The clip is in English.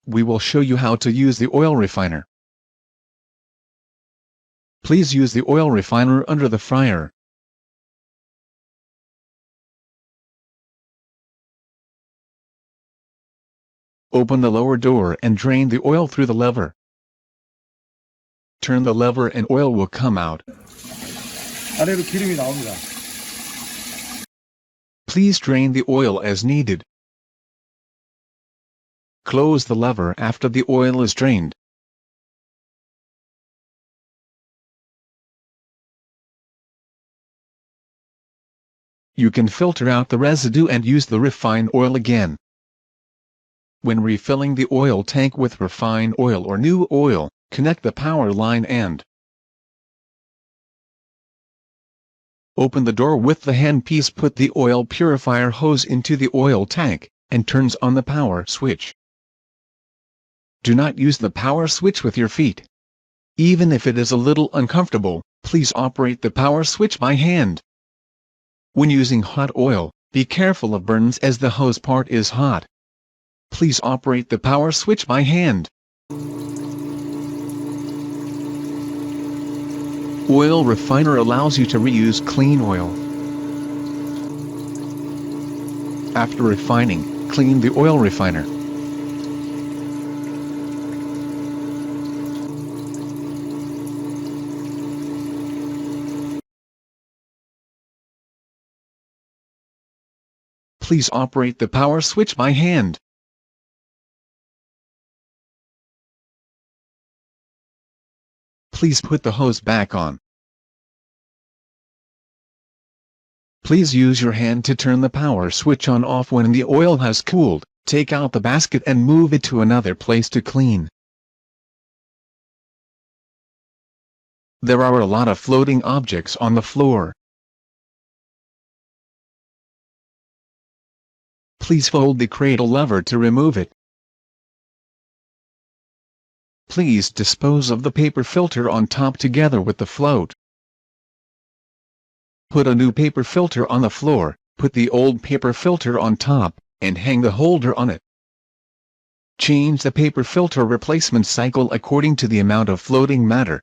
We will show you how to use the oil refiner. Please use the oil refiner under the fryer. Open the lower door and drain the oil through the lever. Turn the lever and oil will come out. 아래로 기름이 나옵니다. Please drain the oil as needed. Close the lever after the oil is drained. You can filter out the residue and use the refined oil again. When refilling the oil tank with refined oil or new oil, connect the power line and open the door with the handpiece. Put the oil purifier hose into the oil tank, and turns on the power switch. Do not use the power switch with your feet. Even if it is a little uncomfortable, please operate the power switch by hand. When using hot oil, be careful of burns as the hose part is hot. Please operate the power switch by hand. Oil refiner allows you to reuse clean oil. After refining, clean the oil refiner. Please operate the power switch by hand. Please put the hose back on. Please use your hand to turn the power switch on off when the oil has cooled. Take out the basket and move it to another place to clean. There are a lot of floating objects on the floor. Please fold the cradle lever to remove it. Please dispose of the paper filter on top together with the float. Put a new paper filter on the floor, put the old paper filter on top, and hang the holder on it. Change the paper filter replacement cycle according to the amount of floating matter.